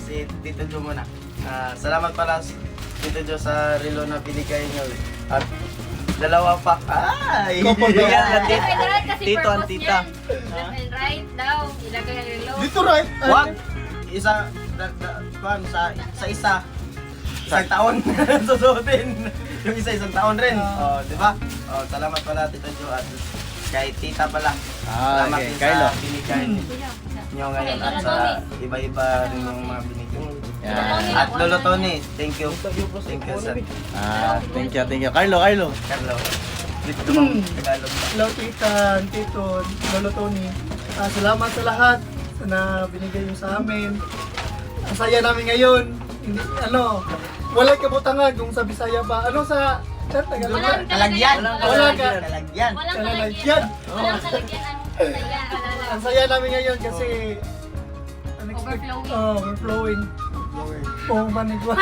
si Tito Jo muna. Salamat pala Tito Jo sa relo na binigay niyo. At dalawa pa. Ay! Yan, Tito ang tita. Left and right daw. Ilagay ang relo. Dito right. Wag! Isa, sa isa. Isang taon susuotin. Yung isa isang taon rin. Di ba? Salamat pala Tito Jo at kay tita pala. Salamat okay. din Kylo. sa binigay nyo ngayon at sa iba-iba rin yung mga binigay. Yan. At Lolo Tony, thank you. Thank you sir. Thank you. Carlo. Carlo. Dito bang Tagalog ba? Hello tita, tito, lolo Tony. Salamat sa lahat na binigay niyo sa amin. Ang saya namin ngayon. Hindi, wala kabutangan kung sa Bisaya ba. Tagalog ba? Kalagyan. Wala ka. Kalagyan. Walang Kalagyan. Walang kalagyan. Ang saya namin ngayon kasi Overflowing. Overflowing. Oh, manigwa.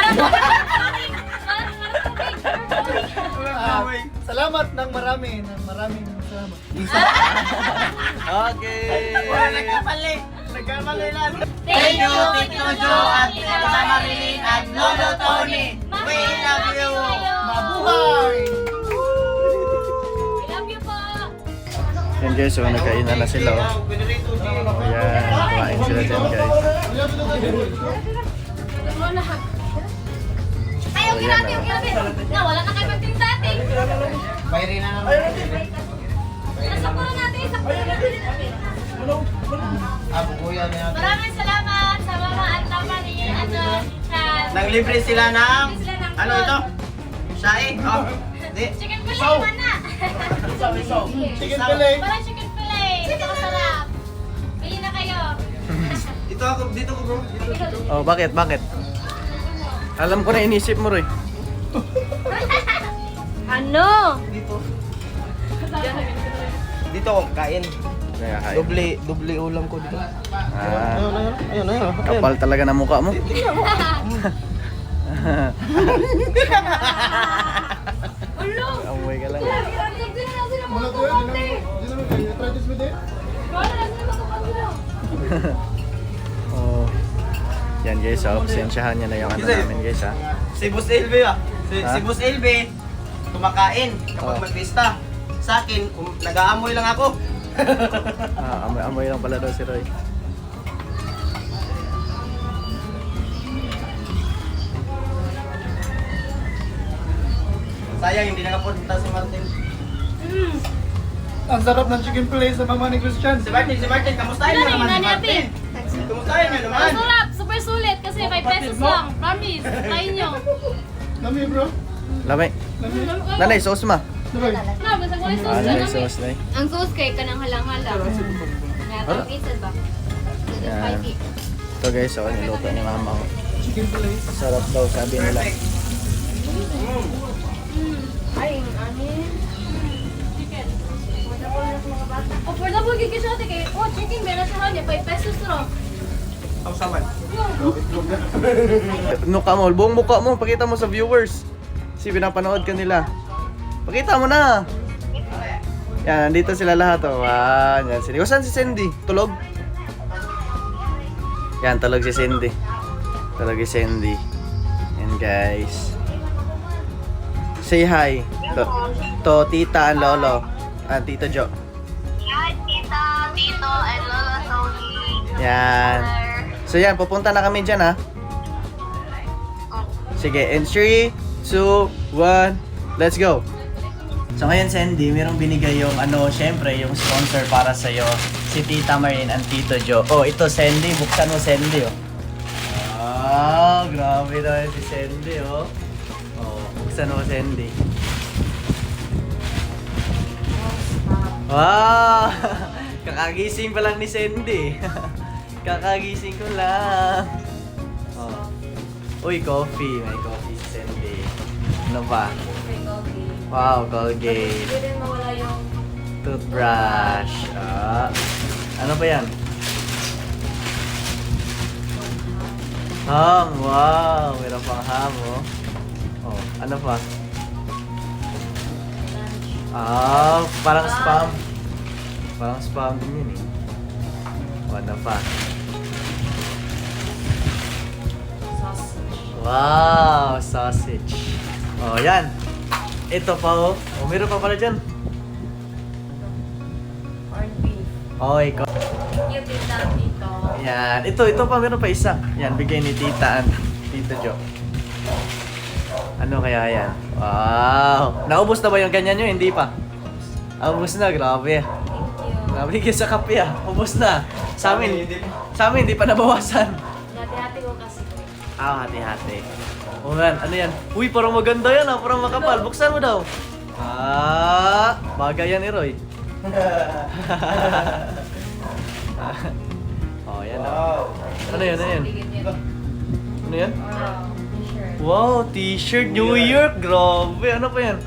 Salamat ng maraming salamat. Okay. Nagkamali lang. Thank you, Tito Jo at Tita Marilyn at Lolo Tony. We love you. Mabuhay! We love you po. Yan guys, so nagkainan na sila. Ayan, kumain sila dyan guys. Ayaw grabe. Na, wala na kayo magtindating. Bayri na naman. Nasakuro natin. Kuya niya. Maraming salamat sa mama at papa ni Naglibre sila ng ano ito? Shae? Oh. Di. Chicken fillet man na. Chicken fillet. Parang chicken fillet. Ito masarap. Bili na kayo. Dito ko bro. Oh, bakit? Alam ko na inisip mo, Roy. Ano? Dito ko kain. Kaya kain. Doble ulam ko dito. Ayun. Kapal talaga ng mukha mo. Ulo. Amoy ka lang. Mula ko yun, try this with it. Oh. Yan guys, absensyahan niya na yung ano namin guys ha. Si Boss Elbe Ha? Si Boss Elbe kumakain kapag Oh. may pista. Sa akin, nag-aamoy lang ako. Amoy lang pala daw si Roy. Sayang hindi nakapunta si Martin. Ang sarap ng chicken fillet sa mama ni Christian. Si Martin, kamustahin mo naman si Martin? Kamustahin mo naman? Masarap. Super sulit kasi 5 pesos lang. Promise. Try nyo. Lami bro. Lamay. Lami. Nanay, sauce ma. Diba? Na, basta ko yung sauce Nanay, na sauce na Ang sauce kay kanang halang-halang. Nga, pizza ba? Yan. Ito guys, niluto ni mama ko. Chicken fillet. Sarap daw sabi nila. Ay, ano chicken. Affordable gigi siya, kay chicken meron siya niya 5 pesos raw. Ang saman. Mukha mo, buong mukha mo, pakita mo sa viewers. Kasi pinapanood ka nila. Pakita mo na. Yan, nandito sila lahat oh. Yan si saan si Cindy? Tulog? Yan, tulog si Cindy. Tulog si Cindy. Yan guys. Say hi to tita and lolo and tito Jo. Hi, Tita, Tito, and Lola Tony. Yan. So yan, pupunta na kami dyan ha. Sige, in 3, 2, 1, let's go. So ngayon Sandy, mayroong binigay yung syempre yung sponsor para sa'yo, si Tita Marin and Tito Jo. Oh, ito Sandy, buksan mo Sandy oh. Grabe na si Sandy oh. Oh, buksan mo Sandy. Wow! Kakagising pa lang ni Sandy. Kakagising ko lang. Oh. Uy, coffee. May coffee si Sandy. Ano pa? Wow, Colgate. Hindi rin mawala yung Toothbrush. Ano pa yan? Ham. Wow. Meron pang ham, oh. Oh, ano pa? Parang spam. Parang spam din yun eh. O, ano pa? Wow, sausage. Oh, yan. Ito pa oh. Oh, meron pa pala dyan. Corned beef. Oh, ikaw. Thank you, tita, tito. Yan. Ito pa, meron pa isa. Yan, bigay ni Tita Tito Jo. Ano kaya yan? Wow! Naubos na ba yung ganyan nyo? Hindi pa. Ubos na, grabe. Thank you. Grabe kayo sa kape ah. Ubos na. Sa amin, hindi pa nabawasan. Hati-hati ko kasi. Ah, hati-hati. Oh yan, ano yan? Uy, parang maganda yan ah. Parang makapal. Buksan mo daw. Ah, bagay yan ni Roy. Oh, yan ah. Ano yan, ano yan? Ano yan? Wow, Wow, t-shirt. t-shirt New York. Grabe, ano pa yan?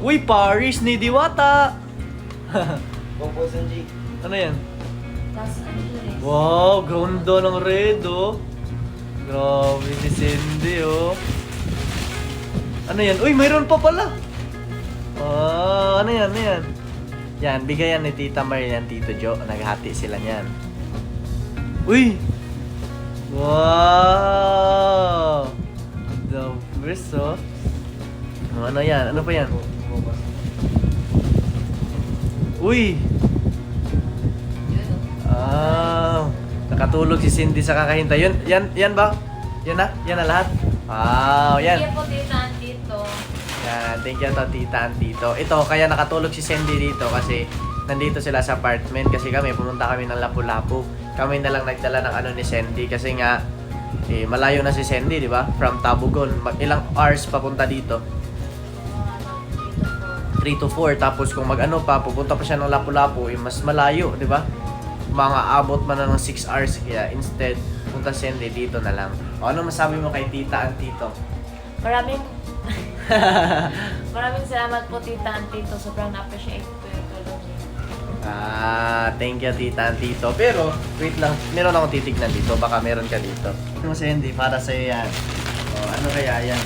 Uy, Paris ni Diwata. Popo Sanji. Ano yan? Los Angeles. Wow, ganda ng red oh. Grabe si Cindy oh. Ano yan? Uy, mayroon pa pala. Ah, ano yan? Ano yan? Yan, bigayan ni Tita Marie yan, Tito Jo. Naghati sila niyan. Uy! Wow! The best oh. Ano yan? Ano pa yan? Uy! Ah, nakatulog si Cindy sa kakahintay. Yan ba? Yan na? Yan na lahat? Wow, yan. Thank you po, tita, tito. Yan, thank you to Tita and Tito. Ito, kaya nakatulog si Cindy dito kasi nandito sila sa apartment kasi pumunta kami ng Lapu-Lapu. Kami na lang nagdala ng ano ni Cindy kasi nga malayo na si Cindy, di ba? From Tabugon. Ilang hours papunta dito? 3 to 4. Tapos kung mag-ano pa, pupunta pa siya ng Lapu-Lapu, mas malayo, di ba? Mga abot man na ng 6 hours. Kaya instead, punta si Cindy dito na lang. O ano masabi mo kay Tita and Tito? Maraming salamat po, tita and tito. Sobrang na-appreciate ko yung tulong niyo. Thank you Tita and Tito. Pero, wait lang, meron akong titignan dito. Baka meron ka dito. Ano si Cindy, para sa'yo yan. O, ano kaya yan?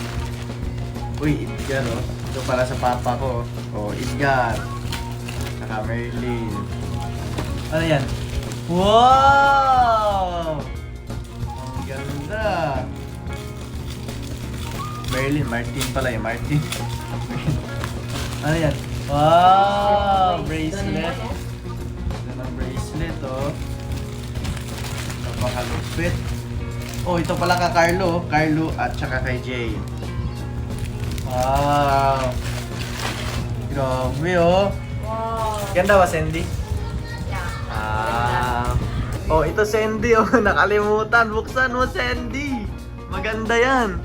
Uy, Edgar oh. Ito para sa papa ko. O, Edgar. Saka Merlin. Ano yan? Wow! Ang ganda. Merlin, Martin pala eh, Martin. Ano yan? Wow! Bracelet. Ito ng bracelet, oh. Napakalupit. Oh, ito pala ka Carlo. Carlo at saka kay Jay. Wow! Grabe, oh. Wow. Ganda ba, Cindy? Yeah. Oh, ito Cindy, oh. Nakalimutan. Buksan mo, Cindy. Maganda yan.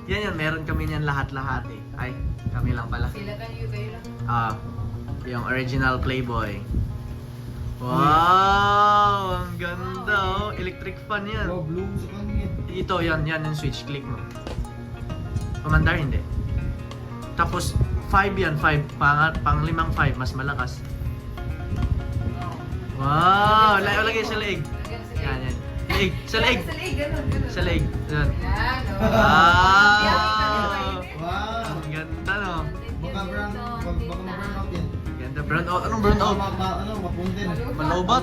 Yan, meron kami niyan lahat-lahat eh. Ay, kami lang pala. Sila kan yung kayo lang. Yung original Playboy. Wow! Ang ganda oh. Electric fan yan. Oh, blue sa kanya. Ito, yan yung switch. Click mo. Pamandar, hindi. Tapos, 5 yan. 5. Pang 5. Mas malakas. Wow! Lagay sa leeg. Yan. Leeg. Sa leeg. Sa leeg. Yan. Wow! Wow. Ang ganda no. Baka ma-burn out yan. Ganda. Burn out. Anong burn out? Mapuntin. Malobat?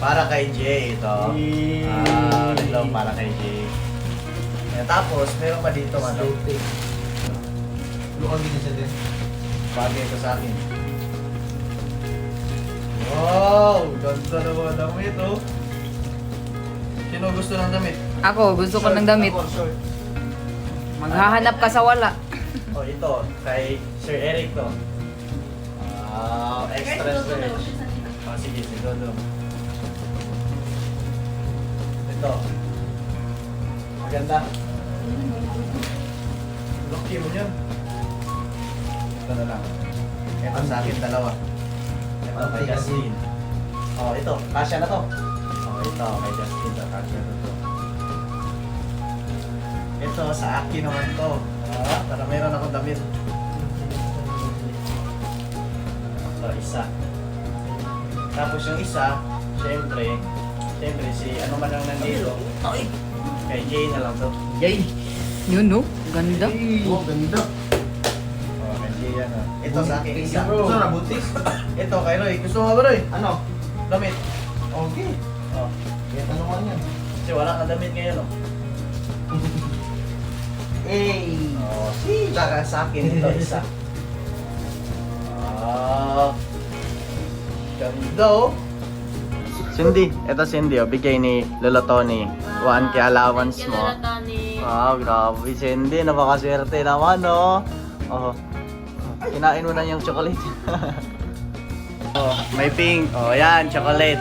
Para kay Jay ito. Relo para kay Jay. Tapos, meron pa dito ano. Lukang din siya din. Bagay ito sa akin. Wow! Ganda naman damit oh. Sino gusto ng damit? Ako, gusto ko ng damit. Ako, short. Maghahanap ka sa wala. Oh, ito. Kay Sir Eric to. Wow, extra stretch. Oh, sige, Dodo. Ito. Maganda. Lucky mo yun. Ito na lang. Ito sa akin dalawa. Ito kay Justin. Oh, ito. Kasya na to. Oh, ito kay Justin. Kasya na to. Ito sa akin naman to. Para meron ako damit. Ito, isa. Tapos yung isa, syempre si ano man lang nandito. Kay Jay na lang to. Jay! Yun no? Ganda. Oh, ganda. Oh, kay Jay yan. Ito Ito sa akin isa. Gusto na butis? Ito kay Roy. Gusto mo ba Roy? Ano? Damit. Okay. Oh. Kaya tanong ko yan. Kasi wala kang damit ngayon oh. Hey! Oh, saka sa akin ito isa. Ah. Ganda oh. Cindy, ito Cindy oh, bigay ni Lolo Tony. 1K allowance Thank you, mo. Lola Tony. Wow, grabe Cindy, napakaswerte naman oh. Oh. Kinain mo na yung chocolate. Oh, may pink. Oh, yan, chocolate.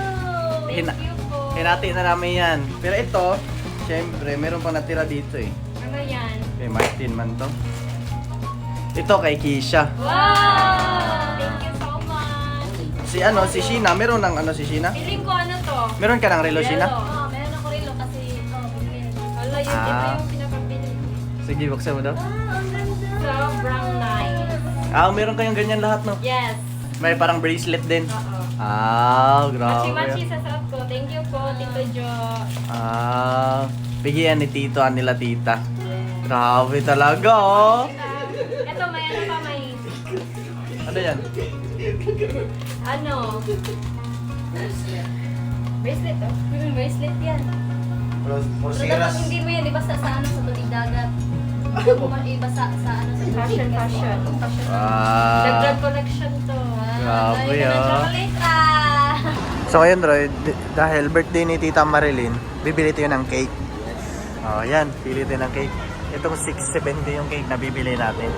Thank you po. Hinati na namin yan. Pero ito, syempre, meron pang natira dito eh. Ano yan? Kay Martin man to. Ito kay Kisha. Wow! Thank you so much. Si Sheena, meron ng si Sheena? Feeling ko ano to? Meron ka ng relo, Sheena? Oo, meron ako relo kasi wala yun. Ito Ah. yung pinapabili. Sige, buksan mo daw. Sobrang nice. Ah, meron kayong ganyan lahat, no? Yes. May parang bracelet din. Oo. Ah, grabe. Machi-machi sa suot ko. Thank you po, Tito Jo. Ah, bigyan ni Tito nila tita. Grabe talaga, oh. Ito, may ano pa, may Ano yan? ano? Bracelet, oh. Bracelet yan. Pero Porsiras. dapat hindi mo yan ibasa sa ano, sa tubig dagat. Huwag mo ibasa sa ano, sa fashion. Dagdag collection to. Grabe, Dahil ka ng ah. chocolate, ah. So ngayon, Roy, dahil birthday ni Tita Marilyn, bibili tayo ng cake. Oh, yan, pili tayo ng cake. Itong 670 yung cake na bibili natin.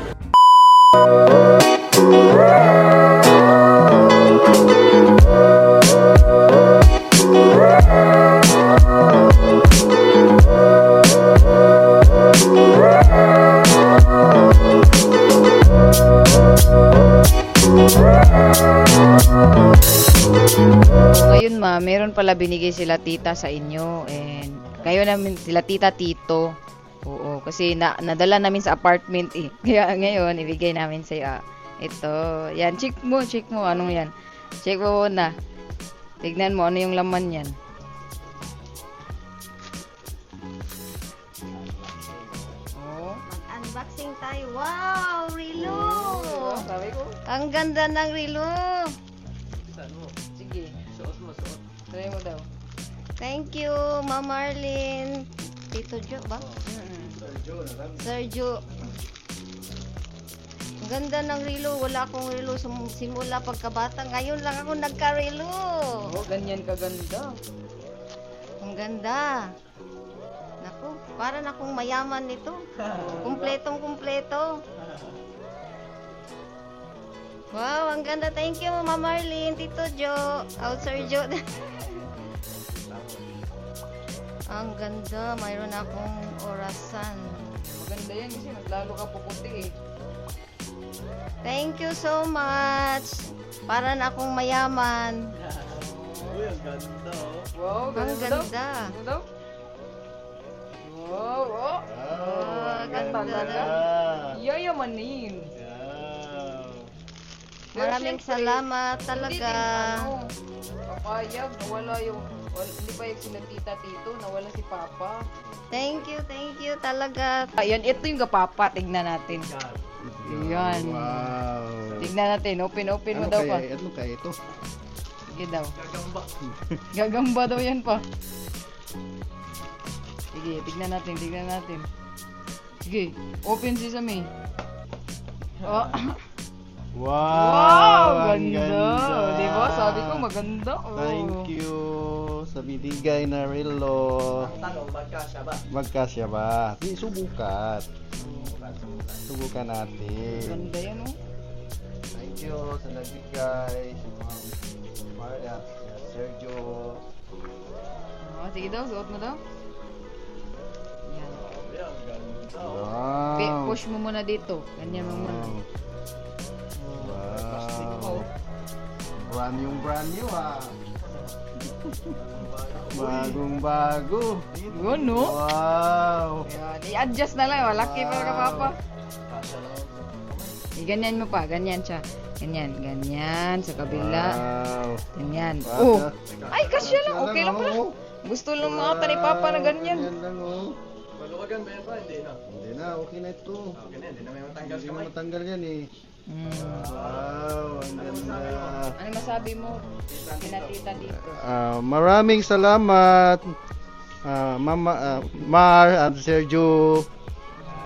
Ngayon ma, meron pala binigay sila tita sa inyo and kayo namin sila tita tito. Oo, kasi nadala namin sa apartment eh. Kaya ngayon ibigay namin sa iyo. Ito, yan check mo anong yan. Check mo na. Tignan mo ano yung laman yan. Oh, Unboxing tayo. Wow, Rilo! sabi ko. Ang ganda ng Rilo. Sige, suot mo. Try mo daw. Thank you, Ma'am Marlene. Tito Jo ba? Sergio. Ang ganda ng Rilo. Wala akong Rilo simula pagkabata. Ngayon lang ako nagka-Rilo. Oh, ganyan kaganda. Ang ganda. Naku, parang akong mayaman nito. Kumpletong kumpleto. Wow, ang ganda. Thank you, Ma'am Marlene, Tito Jo, Sergio. Ang ganda. Mayroon akong orasan. Maganda yan kasi lalo ka puputi eh. Thank you so much. Para na akong mayaman. Uy, ang ganda oh. Wow, Ang ganda. Ano daw? Wow, oh. Oh, ganda. Yayamanin. Maraming salamat talaga. Hindi din, papayag, nawala yung, hindi pa yung sila tita tito, nawala si papa. Thank you talaga. Ayan, ito yung kapapa, tignan natin. Ayan. Wow. Tignan natin, open mo daw pa. Ano kaya ito? Sige daw. Gagamba daw yan pa. Sige, tignan natin. Sige, open sesame. Oh. Wow! ang ganda. Di ba? Sabi ko maganda. Oh. Thank you sa binigay na relo. Tanong, magkasya ba? Magkasya ba? Di, subukan. Subukan natin. Ganda yan, oh. Thank you sa nagbigay. Si Ma'am Maria, Sergio. Oh, sige daw, suot mo daw. Yan. Wow! Push mo muna dito. Ganyan mo muna. Wow! Brand new ah. Bagong bago. Yun, no? Wow! Yan. I-adjust na lang. Malaki pa ka, papa. Ganyan mo pa. Ganyan siya. Ganyan. Sa kabila. Wow! Ganyan. Wow. Oh! Ay, kasya lang. Okay lang pala. oh. Gusto lang mga ata ni papa na ganyan. Ganyan lang oh. Maluwagan ba yan pa? Hindi na. Hindi na, okay na ito. Okay na, hindi na may matanggal Hindi kamay. na matanggal yan eh. Wow, ang ganda. Ano masabi mo? Pinatita dito. Maraming salamat. Mama, Mar at Sergio.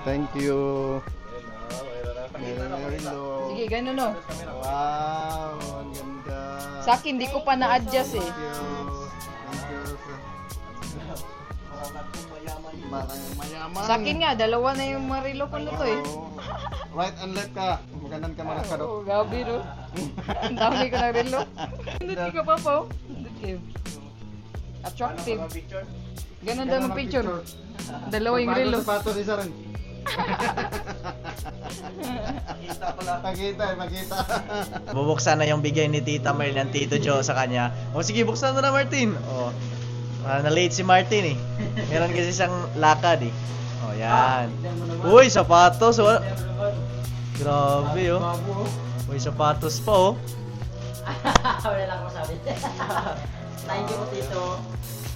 Thank you. Hello. Sige, ganun no. Wow, ang ganda. Sa akin, di ko pa na-adjust eh. Thank you. Parang mayaman. Sa akin nga, dalawa na yung marilo ko na to eh. Right and left ka. Maganan ka mga karo. Oo, gabi no. Ang dami ko na relo. Hindi ka pa po. Attractive. Ganun daw ang picture. Dalawa yung relo. Sapatos isa rin. Makita. Bubuksan na yung bigay ni Tita Merl ng Tito Joe sa kanya. O sige, buksan mo na Martin. O, na-late si Martin eh. Meron kasi siyang lakad eh. O, yan. Uy, sapatos. Oh. Grabe oh. Uy, sapatos pa oh. Wala lang ako sabi. Thank you po, Tito.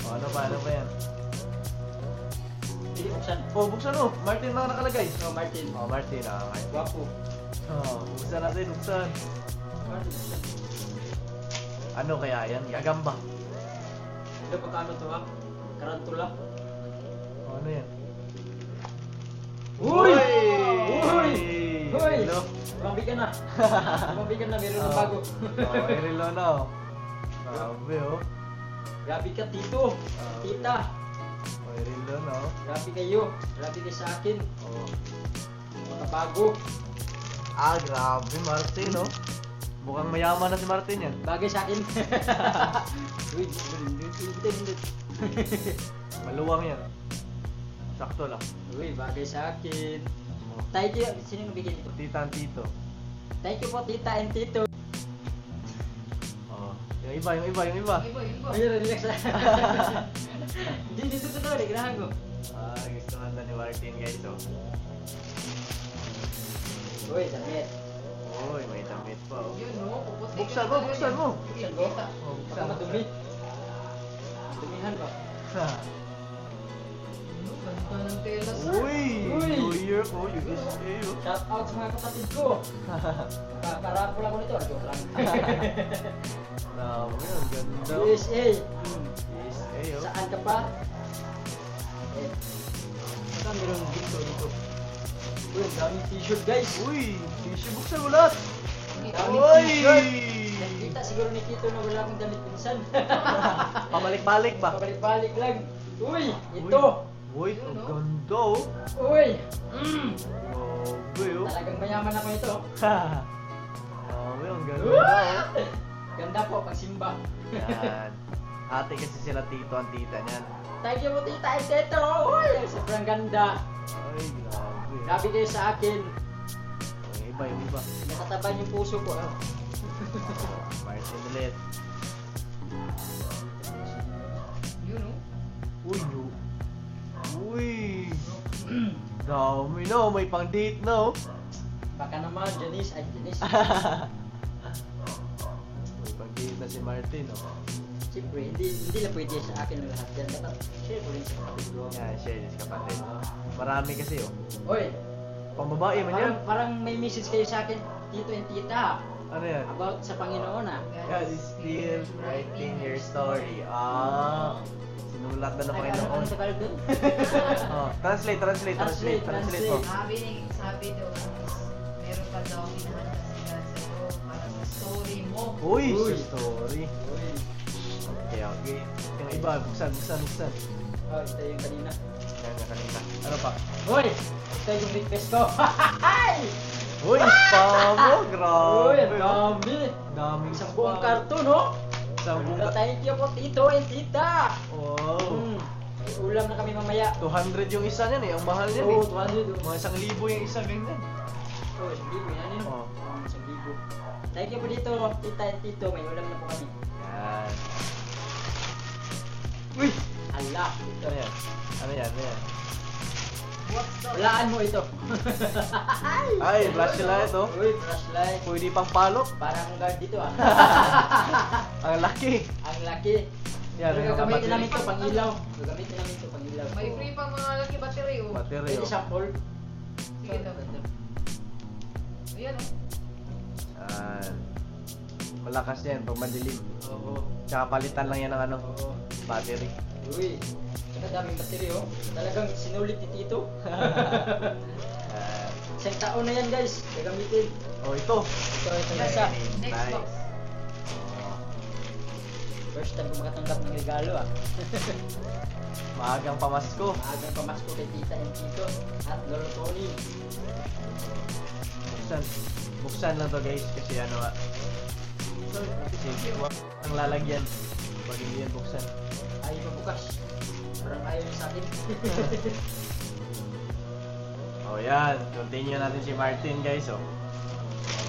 O, ano ba yan? Hindi buksan. Oh, buksan mo. Martin lang nakalagay. Oh, Martin. Oh, Martin. Martin. Guwapo. Oh, buksan natin, buksan. Ano kaya yan? Gagamba. Hindi pa kaano to ha? Karantula. Oh, ano yan? Uy! Uy! Uy! Hello? Mabigan na. Mabigan na, meron ng bago. Oh, Erilo na oh. Grabe oh. Grabe ka, Tito. Tita. Oh, Erilo na oh. Grabe kayo. Grabe kayo sa akin. Oh. Mga bago. Ah, grabe Martin oh. Mukhang mayaman na si Martin yan. Bagay sa akin. Uy, hindi. Maluwang yan. Sakto lang. Uy, bagay sa akin. Thank you. Sino nabigyan ito? Tita and Tito. Thank you po, Tita and Tito. Oh. Yung iba. Ay, relax na. Hindi, dito to. Nagrahan ko. Ah, gusto ka ni Martin guys oh. Uy, damit. Uy, may damit pa oh. Yun no, puputi. Buksan mo. Buksan ko. Oh, Baka buksan mo. madumi. Dumihan ba? Ganda ng tela sir. Uy! Uy! New Year ko, USA oh. Shout out sa mga kapatid ko. Kakarapol ako nito. Joke lang. Grabe, ang ganda. USA. USA oh. Saan ka pa? Eh. Saan meron dito? Uy, ang daming t-shirt guys. Uy! Tissue, buksan mo lahat! Daming Uy! t-shirt. Nakita siguro ni Tito na wala akong damit minsan. Pabalik-balik ba? Pabalik-balik lang. Uy, ito. Uy, ang ganda oh. Uy. Grabe oh. Talagang mayaman ako ito. Grabe, ang ganda oh. Ganda po pag simba. Yan. Ate kasi sila Tito ang tita niyan. Thank you po, Tita and Tito. Uy, sobrang ganda. Ay, grabe. Grabe kayo sa akin. Yung iba. Nakataban yung puso ko. Martin ulit. Yun no. Uy, no. Uy. Dami na, may pang date na oh. Baka naman, Janice. Ay, Janice. May pang date na si Martin oh. Siyempre, hindi na pwede sa akin ang lahat dyan. Dapat share ko rin sa kapatid ko. Yan, share this kapatid. Marami kasi oh. Oy, Pang babae man yan. parang may message kayo sa akin, Tito and Tita, Ano yan? about sa Panginoon ah. God is still writing your story. Ah, sinulat na ng Ay, Panginoon. ano Tagalog dun? Oh, translate mo. Sabi daw, meron pa daw hinahanap sila sa'yo para sa story mo. Uy, Uy. sa story. Okay. Yung iba, buksan. Oh, ito yung kanina. Yan na kanina. Ano pa? Hoy! Ito yung request ko. Uy, spam mo! Uy, Grabe. ang dami. Daming Isang buong karton, no? Isang buong Thank you po, Tito and Tita. Wow. May ulam na kami mamaya. 200 yung isa niyan eh. Ang mahal niyan Oo, eh. 200. Mga 1,000 yung isa ganyan. Oh, 1,000 yan yun. Oo. 1,000. Thank you po dito, Tita and Tito. May ulam na po kami. Yan. Uy! Ala! Ito. Ano yan? Walaan mo ito. Ay, flashlight oh. Uy, flashlight. Pwede pang palok. Parang guard dito ah. Ang laki. Ang laki. Yan, Pero may mga gagamitin namin battery. ito pang ilaw. Gagamitin namin ito pang ilaw. May free pang mga laki battery oh. Battery, Pwede oh. sample. Sige daw. Ayan oh. Yan. Malakas yan pag madilim. Oo. Tsaka palitan lang yan ng ano, Oo. battery. Uy. Tsaka daming battery oh. Talagang sinulit ni Tito. Isang taon na yan guys. Gagamitin. Oh, ito. Ito isa. Next Nice. box. First time ko makatanggap ng regalo ah. Maagang pamasko. Maagang pamasko kay Tita and Tito at Lolo Tony. Buksan lang to guys kasi ano nga. Kasi wag ang lalagyan pag hindi yan buksan. Ayaw mabukas. Parang ayaw niya sa akin. Oh yan, continue natin si Martin guys oh.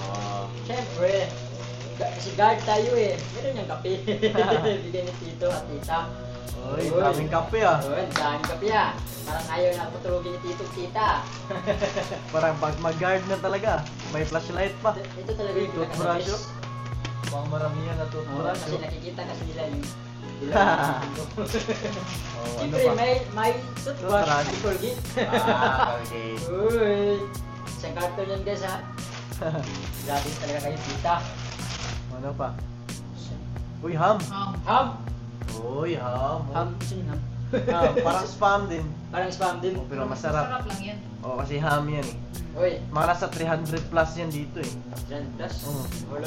Oh. Siyempre. Kasi guard tayo eh. Meron niyang kape. Bigay ni Tito at Tita. Uy, daming kape ah. Uy, daming kape ah. Parang ayaw na patulogin ni Tito at Tita. Parang pag mag-guard na talaga, may flashlight pa. Ito talaga yung Toothbrush, pinaka-best. Pang maramihan na Oo, toothbrush. kasi nakikita kasi nila yung Oh, ano Siyempre, pa? may toothbrush Toothbrush. at Colgate. Okay. Uy! Isang carton yan guys ha. Grabe talaga kayo tita. Ano pa? Uy, ham. Ham! Uy, ham. Ham, sino ham? Ham, parang spam din. Parang spam din. Oh, pero masarap. Masarap lang yan. Oh, kasi ham yan eh. Uy, Mga nasa 300 plus yan dito eh. dyan, plus. Oo. Wala.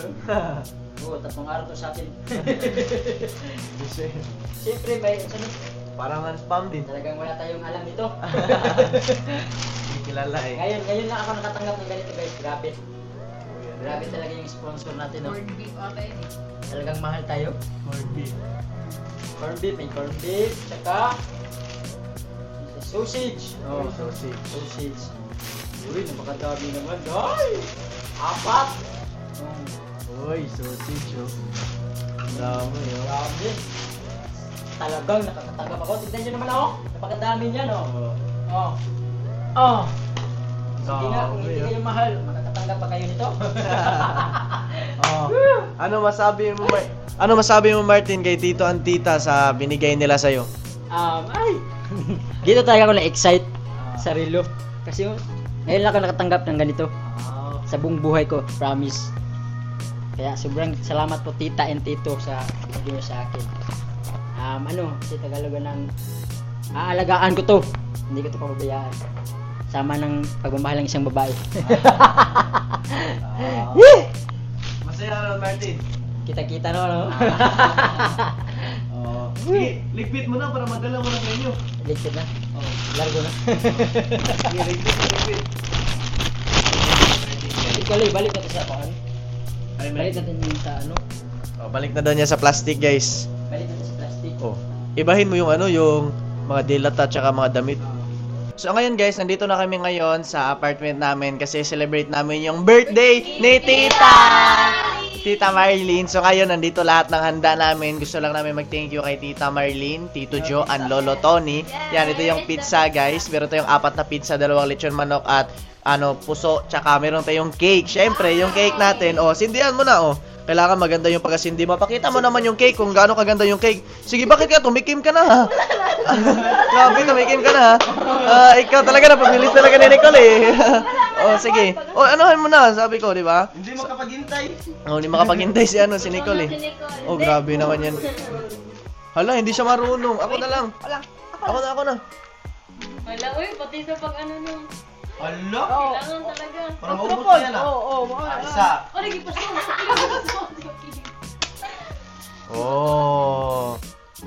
Oo, tatlong araw to sa atin. Kasi Siyempre, may ano, parang ang spam din. talagang wala tayong alam nito. Hindi kilala eh. Ngayon lang ako nakatanggap ng ganito guys. Grabe. Oh, yan. Grabe talaga yung sponsor natin. No? Corned beef ata yun eh. Talagang mahal tayo. Corned beef. Corned beef, may corned beef, tsaka sausage. Oh, sausage. Sausage. Uy, napakadami naman, guys! 4! Uy, sausage oh. Ang dami oh. Grabe. Talagang nakakatanggap ako. Tignan nyo naman ako. Napakadami niyan, oh. Oh. Oh. Sige nga, kung hindi kayo mahal, makakatanggap pa kayo nito. Oh. Ano masabi mo Martin kay Tito and Tita sa binigay nila sa'yo? Ay! Dito talaga ako na-excite sa relo. Kasi ngayon lang ako nakatanggap ng ganito. Sa buong buhay ko, promise. Kaya sobrang salamat po Tita and Tito sa pagdino sa akin. Kasi Tagaloga ng aalagaan ko to. Hindi ko to pababayaan. Sama ng pagmamahal ng isang babae. Masaya naman Martin. Kita-kita no, no? Oh. Sige, ligpit mo na para madala mo na sa inyo. Ligpit na. Largo na. Sige, ligpit. Ikaw, balik natin sa paano? Ay, Balik natin yung sa ano? Oh, balik na daw niya sa plastic guys. Balik natin sa plastic. Oh. Ibahin mo yung yung mga dilata tsaka mga damit. So ngayon guys, nandito na kami ngayon sa apartment namin kasi celebrate namin yung birthday ni Tita Marilyn. So ngayon, nandito lahat ng handa namin. Gusto lang namin mag-thank you kay Tita Marilyn, Tito Joe, and Lolo Tony. Yan, ito yung pizza guys. Meron tayong 4 na pizza, 2 lechon manok at puso. Tsaka meron tayong cake. Syempre, yung cake natin, sindihan mo na Kailangan maganda yung pagkasindi mo. Pakita mo naman yung cake kung gaano kaganda yung cake. Sige, bakit ka? Tumikim ka na ha. Grabe, tumikim ka na ha. Ikaw talaga na pagnilis talaga ni Nicole eh. Sige. Anuhan mo na, sabi ko, di ba? Hindi makapaghintay. Hindi makapaghintay si Nicole eh. Grabe naman yan. Hala, hindi siya marunong. Ako na lang. Ako na. Wala, uy, pati sa pag ano nung. Hala? Kailangan talaga. Parang maubos na yan isa. Oh, naging paso.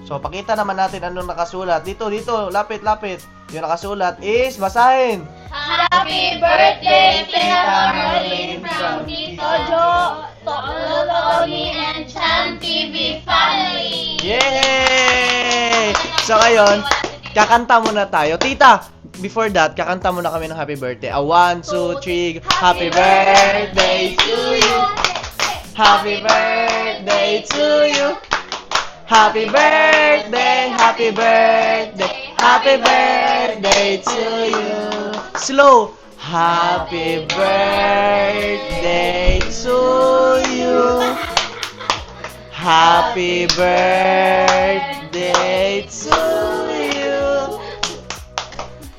So, pakita naman natin anong nakasulat. Dito, lapit. Yung nakasulat is, basahin. Happy birthday, Tita Marilyn from Tito Joe, Lolo Tony, and Chan TV family. Yay! So, ngayon, kakanta muna tayo. Tita, before that, kakanta muna kami ng happy birthday. 1, 2, 3, happy birthday to you. Happy birthday to you. Happy birthday, happy birthday, happy birthday to you. Slow. Happy birthday to you. Happy birthday to you.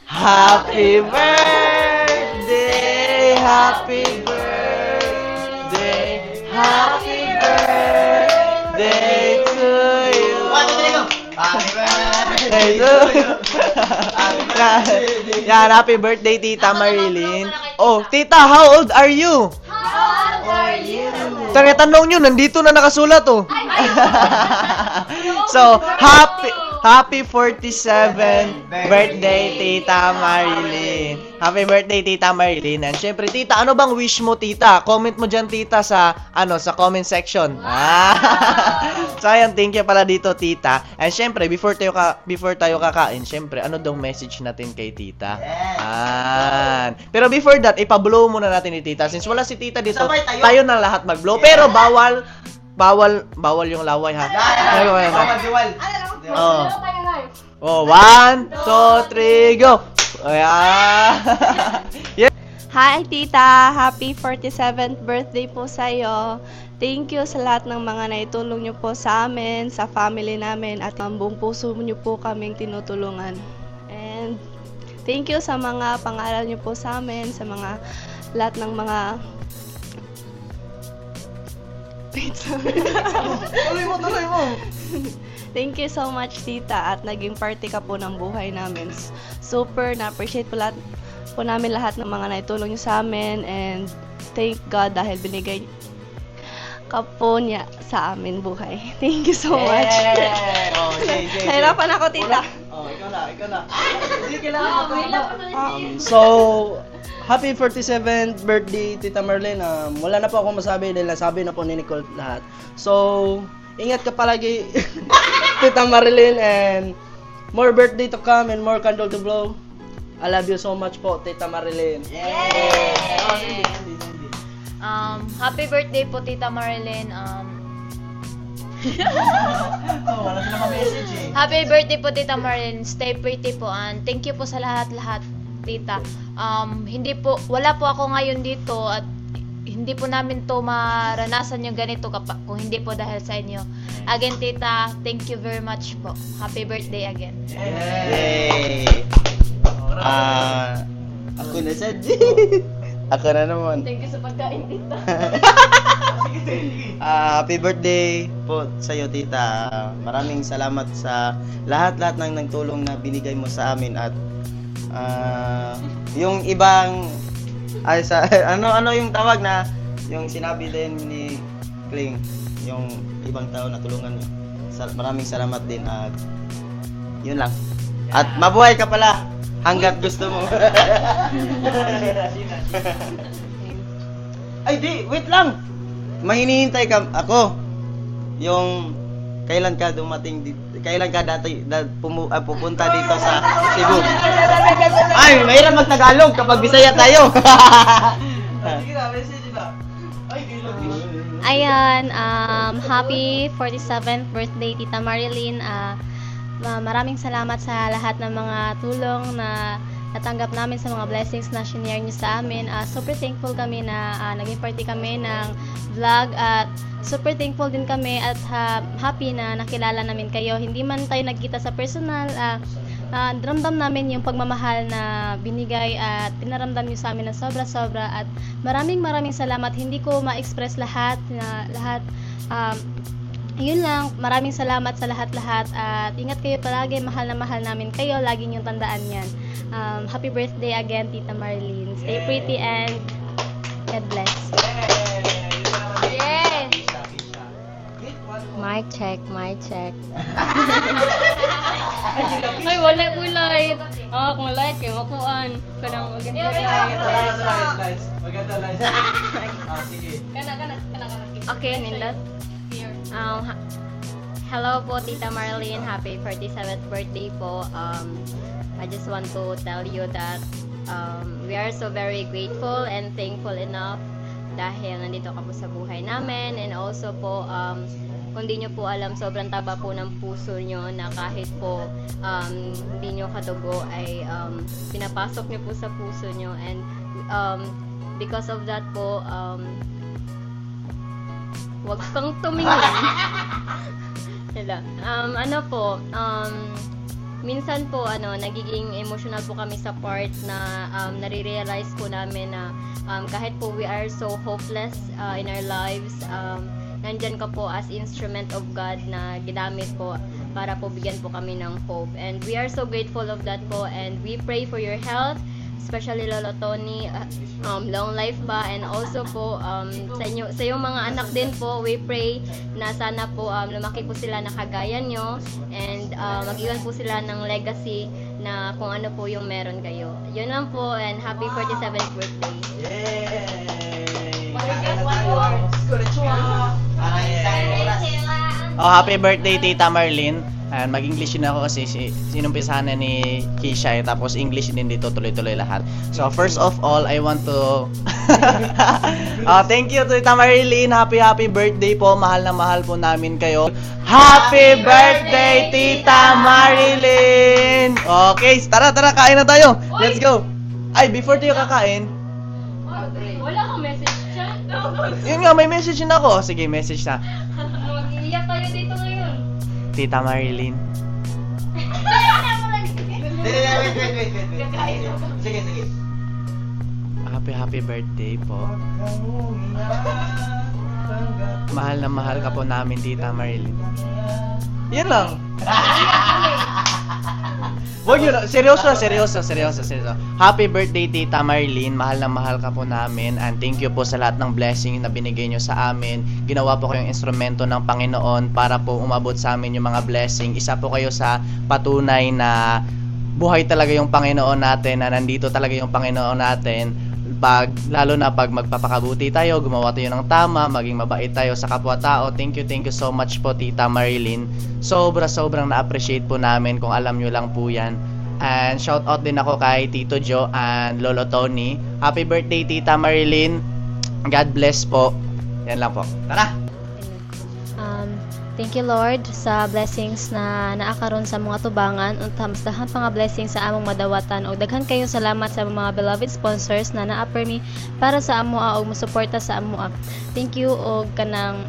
Happy birthday, happy birthday, happy birthday to you. Happy Birthday to you. Yan, happy birthday, Tita Marilyn. Oh, Tita, how old are you? Tanong nyo, nandito na nakasulat oh. So, happy 47th birthday, Tita Marilyn. Happy birthday, Tita Marilyn. And syempre, Tita, ano bang wish mo, Tita? Comment mo dyan, Tita, sa comment section. So, ayan, thank you pala dito, Tita. And syempre, before tayo kakain, syempre, ano daw message natin kay Tita? Pero before that, ipablow muna natin ni Tita. Since wala si Tita dito, Sabay tayo na lahat mag-blow. Pero bawal yung laway ha. Diwal. Oh, 1, 2, 3, go! Ayan. Yeah. Hi Tita! Happy 47th birthday po sa'yo. Thank you sa lahat ng mga naitulong nyo po sa amin, sa family namin, at ang buong puso nyo po kaming tinutulungan. And thank you sa mga pangaral nyo po sa amin, sa mga lahat ng mga... Tuloy mo. Thank you so much, Tita, at naging party ka po ng buhay namin. Super na-appreciate po namin lahat ng mga naitulong niyo sa amin, and thank God dahil binigay ka po niya sa amin buhay. Thank you so much. Oh, Nahirapan ako, Tita. Oh, ikaw na. Sige lang. So, happy 47th birthday, Tita Marilyn. Wala na po ako masabi dahil nasabi na po ni Nicole lahat. So, ingat ka palagi, Tita Marilyn, and more birthday to come and more candle to blow. I love you so much po, Tita Marilyn. Happy birthday po, Tita Marilyn. Wala silang message eh. Happy birthday po, Tita Marilyn. Stay pretty po, and thank you po sa lahat-lahat, Tita. Wala po ako ngayon dito, at hindi po namin to maranasan yung ganito kung hindi po dahil sa inyo. Again, Tita, thank you very much po. Happy birthday again. Yay! Ako na siya. Ako na naman. Thank you sa pagkain, Tita. Happy birthday po sa iyo, Tita. Maraming salamat sa lahat-lahat ng nagtulong na binigay mo sa amin, at yung ibang sa ano yung tawag na yung sinabi din ni Kling, yung ibang tao na tulungan niyo. Maraming salamat din, at yun lang. At mabuhay ka pala hanggat gusto mo. Ay di, wait lang. Mahinihintay ka ako. Yung kailan ka dumating dito? Kailan ka pupunta dito sa Cebu? Ay, mahirap mag-Tagalog kapag Bisaya tayo. Sige na, message na. Ayan, happy 47th birthday, Tita Marilyn. Maraming salamat sa lahat ng mga tulong na natanggap namin, sa mga blessings na shinare niyo sa amin. Super thankful kami na naging party kami ng vlog, at super thankful din kami at happy na nakilala namin kayo. Hindi man tayo nagkita sa personal, ramdam namin yung pagmamahal na binigay at pinaramdam niyo sa amin na sobra-sobra, at maraming salamat. Hindi ko ma-express lahat. Yun lang, maraming salamat sa lahat-lahat, at ingat kayo palagi. Mahal na mahal namin kayo, lagi niyong tandaan yan. Happy birthday again, Tita Marilyn. Stay pretty and God bless. Yeah! Mic check. Ay, wala. Kung like, makuhaan. Kanang maganda light. Maganda light. Sige. Kana. Okay, nindot. Hello po, Tita Marilyn. Happy 47th birthday po. I just want to tell you that we are so very grateful and thankful enough dahil nandito ka po sa buhay namin. And also po, kung di nyo po alam, sobrang taba po ng puso nyo, na kahit po hindi nyo kadugo ay pinapasok nyo po sa puso nyo. And because of that po, wag kang tumingin. Hello. Ano po, minsan po, nagiging emotional po kami sa part na nare-realize po namin na kahit po we are so hopeless in our lives, nandyan ka po as instrument of God na ginamit po para po bigyan po kami ng hope. And we are so grateful of that po, and we pray for your health, especially Lolo Tony, long life ba, and also po sa iyong mga anak din po, we pray na sana po lumaki po sila na kagaya nyo, and mag-iwan po sila ng legacy na kung ano po yung meron kayo. Yun lang po, and happy 47th birthday. Oh, happy birthday Tita Marlene. Ayan, mag-English yun ako kasi sinumpisahan na ni Kisha tapos English din dito tuloy-tuloy lahat. So first of all, I want to thank you Tita Marlene. Happy birthday po. Mahal na mahal po namin kayo. Happy birthday Tita Marlene. Okay, tara kain na tayo. Let's go. Ay, before tayo kakain, Wala kang message siya? yun nga, may message na ako. Sige, message na. Mag-iiyak tayo dito ngayon. Tita Marlene. Wait. Sige. Happy birthday po. Mahal na mahal ka po namin, Tita Marlene. Yan lang. Wag yun. Seryoso. Happy birthday, Tita Marlene. Mahal na mahal ka po namin. And thank you po sa lahat ng blessing na binigay nyo sa amin. Ginawa po kayong instrumento ng Panginoon para po umabot sa amin yung mga blessing. Isa po kayo sa patunay na buhay talaga yung Panginoon natin, na nandito talaga yung Panginoon natin. Lalo na pag magpapakabuti tayo, gumawa tayo ng tama, maging mabait tayo sa kapwa-tao. Thank you so much po, Tita Marlene. Sobrang na-appreciate po namin, kung alam nyo lang po yan. And shout out din ako kay Tito Joe and Lolo Tony. Happy birthday, Tita Marlene. God bless po. Yan lang po. Tara! Thank you Lord sa blessings na naakaron sa mga tubangan, unta mas daghan pa nga blessings sa among madawatan, og daghan kayong salamat sa mga beloved sponsors na naa-offer mi para sa amo og mosuporta sa amo. Thank you, og kanang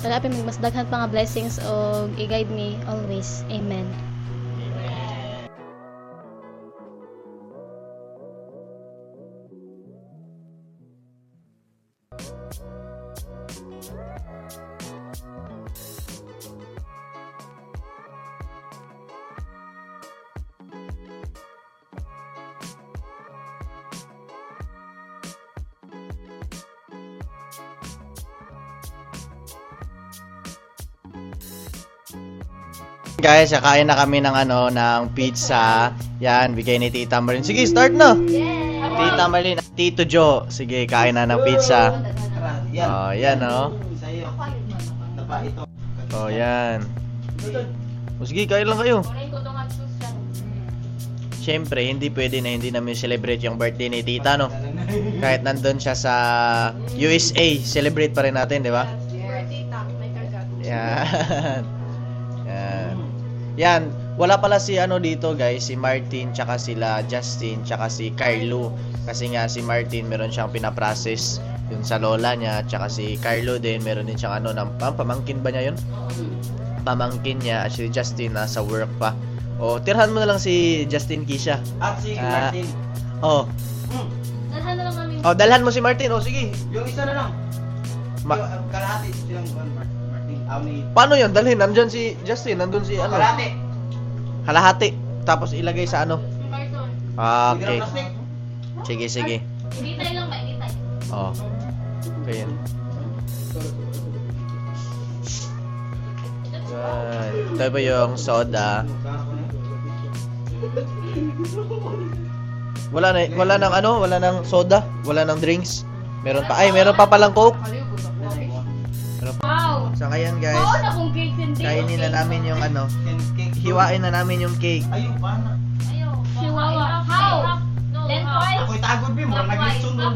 pag-apin mas daghan pa nga blessings og i-guide me always. Amen. Guys, kakain na kami ng ng pizza. Yan, bigay ni Tita Marlene. Sige, start na. Tita Marlene, Tito Joe. Sige, kain na ng pizza. Oh, yan Oh, yan. O, sige, kain lang kayo. Siyempre, hindi pwede na hindi namin celebrate yung birthday ni Tita, no? Kahit nandun siya sa USA, celebrate pa rin natin, di ba? Yan. Yan, wala pala si dito guys, si Martin, tsaka sila Justin, tsaka si Carlo. Kasi nga si Martin meron siyang pinaprocess yun sa lola niya, tsaka si Carlo din meron din siyang pamangkin ba niya yun? Pamangkin niya, at si Justin nasa work pa. O, tirhan mo na lang si Justin, Kisha. At si Martin. Oh. Dalhan na lang kami. Oh, dalhan mo si Martin. Oh, sige. Yung isa na lang. Kalahati silang Martin. Paano yun? Dalhin. Nandyan si Justin. Nandun si Kalahati. Kalahati. Tapos ilagay sa Okay. Sige. Hindi tayo lang ba? Hindi tayo. Oh. Okay. Ito ba yung soda? Wala nang soda, wala nang drinks. Meron pa palang Coke. Wow! So ayan guys, kainin na namin yung hiwain na namin yung cake. Ayun, paano? Chihuahua. How? Then twice. Ako'y tagod mo, mura nag-sunod.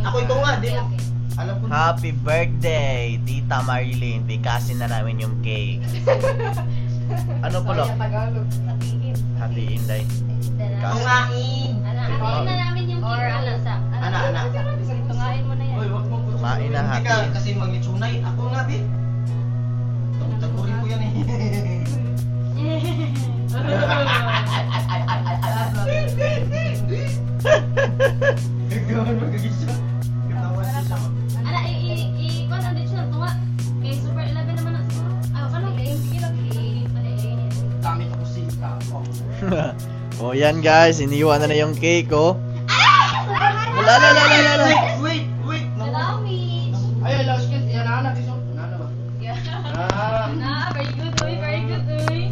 Ako'y tunga, di mo. Alam ko. Happy birthday, Tita Marlene. Bikasin na namin yung cake. Ano pala? Happy Inday. Tungain. Hatiin na namin yung cake. Or ano sa? Ana. Hindi ka kasi maglitsunay. Ako nga, Bi. Tagurin ko yan eh. Gawin magagisya. Katawan siya. Ala, i-kwan ang dito na tunga. Kay Super 11 naman na siguro. Ano, sige lang. Dami ko sita. Oh, yan guys, iniwan na yung cake, oh. Wala. Wait. Madami. Ayun, last kid. Yan na anak. Nana ba? Very good, very good, uy.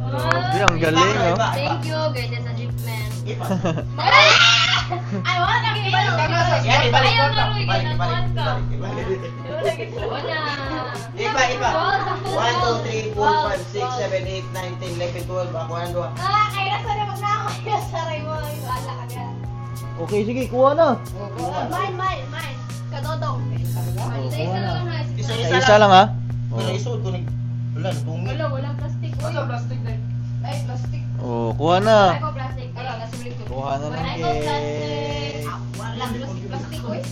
Grabe, ang galing, oh. Thank you, greatest achievement. Iba. I want to give you Yan, ibalik ko. Ayaw na, Ruy, Ibalik. Wala. Iba. 1, 2, 3, 4, 5, 6, 7, 8, 9, 10, 11, 12. Ako ang dua. Kaya sa na magnakaw yung saray mo. Wala ka na. Okay, sige, kuha na. Mine. Kadodong. Isa lang na. Isa lang, ha? Wala, isuod ko ni... Wala, natungin. Walang plastic. Plastic na. Ay, plastic. Oh, kuha na. Ay, ko plastic. Wala, nasulit ko. Kuha na ng Ay, ko plastic. cake. Wala, plastic ko eh.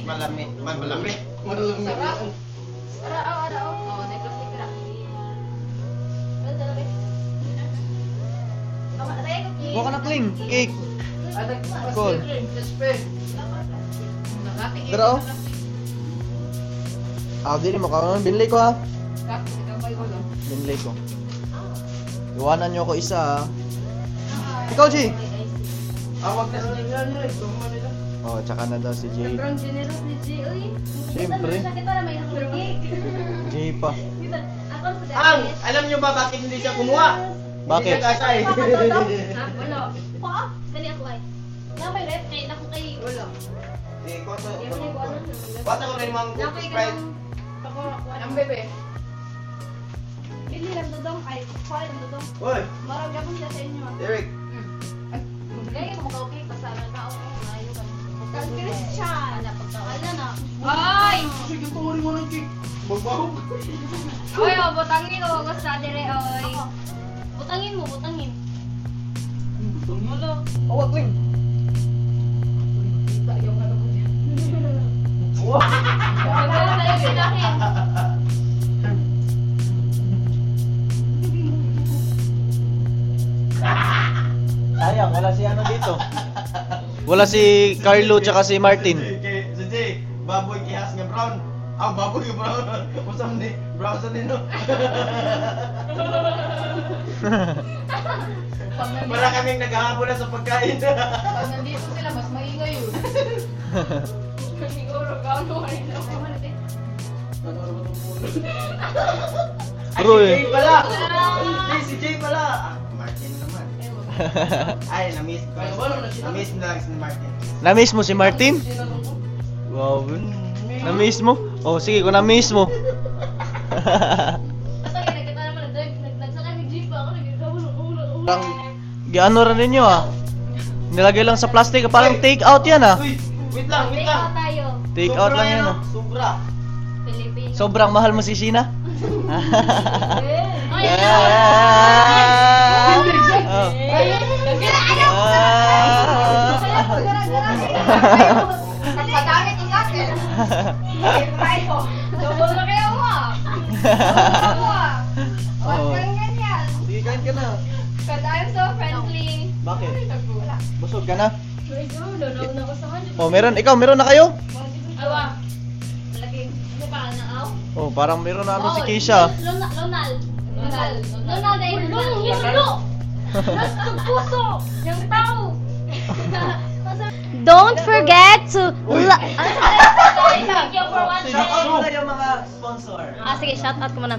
Malami. Sarap. Ara. Oh, may plastic ra. Kuha ka na, Kling. Cake. Cool. Dara, oh. Dili mo ka. Binili ko, ha? Binili ko. Iwanan nyo ako isa, ha? Ikaw, G. Awag na sila nila. Tuma nila. Oh, tsaka na daw si J. Sobrang generous ni G, uy. Siyempre. Kita na may cake. J pa. Ako sa Ang, alam nyo ba bakit hindi siya kumuha? Bakit? Hindi siya kasya eh. Ha? Wala. Pa? Kani ako ay. Na may ref kay nako kay wala. Eh, koso. Di mo ko ano. Bata ko rin mga Na kay Sprite. ang bebe. Hindi lang dodong ay. Sorry lang dodong. Uy, Marag gapon siya sa inyo. Derek. Gaya mo ka okay pasara na ako ayo ka. Christian. Ana pagkaala na. Ay! Sige, tumarin mo ng cake. Magbaho. Oy, butangin ko ko sa dire oy. Butangin mo, butangin. Wala. Awag, Kling. Wala na yung sinahin. Sayang, wala si ano dito. Wala si Carlo tsaka si Martin. Si Jay, baboy kihas nga brown. Baboy nga brown. Usam ni, brown sa nino. Para kaming naghahabol na sa pagkain. Pag nandito sila, mas maingay yun. Siguro, gano'n rin ako. Bro, eh. Si Jay pala. Si Jay pala. Martin naman. Ay, na-miss ko. Na-miss na lang si Martin. Na-miss mo si Martin? Wow. Na-miss mo? Oh, sige, kung na-miss mo. Basta kaya nakita naman, nagsakay ng jeep ako, nagkakawa ng ulo. Parang, ano rin ninyo, ah. Nilagay lang sa plastic, parang take out yan, ah. Uy, wait lang. Take out tayo. Take out lang yan, ah. Sobra. Pilipino. Sobrang mahal mo si Sheena? Ay, Oh. Nagpadamit yung akin. Double na kayo mo. Oh. Ganyan. Sige, kain ka na. But I'm so friendly. Bakit? Busog ka na? Donaw na ko sa kanya. Oh, meron. Ikaw, meron na kayo? Awa. Malaki. Ano pa na aw? Oh, parang meron na ano si Keisha. Lonal dahil Lulo. Nasa puso. Yung tao. Don't forget to Thank you for watching. na yung mga sponsor. sige, shout out ko muna.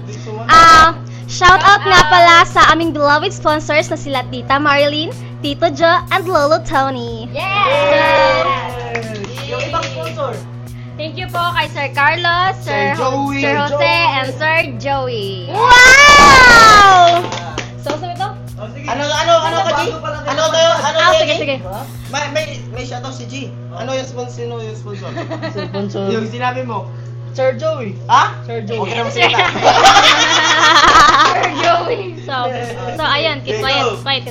Shout out nga pala sa aming beloved sponsors na sila Tita Marilyn, Tito Jo, and Lolo Tony. Yung ibang sponsor. Thank you po kay Sir Carlos, Sir Joey, Jose, and Sir Joey. Wow! So ito? Oh, sige. Ano ka, G? Sige. May shoutout si G. Ano yung sponsor? Sino yung sponsor? Sponsor. Yung sinabi mo. Sir Joey. Ha? Sir Joey. Okay na masalita. Sir Joey. So ayun, keep quiet. Wait,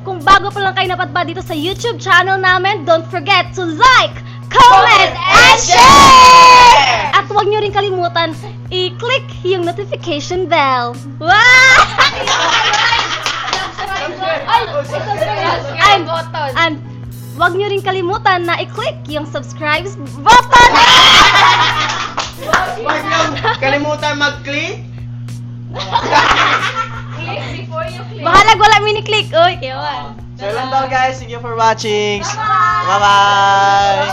kung bago pa lang kayo napadpad dito sa YouTube channel namin, don't forget to like, comment, and share! At huwag nyo rin kalimutan, i-click yung notification bell. Wow! And huwag nyo rin kalimutan na i-click yung subscribe button! Huwag niyong kalimutan mag-click. Bahalag wala mini-click. Uy, kawan. So lang daw guys, thank you for watching. Bye-bye.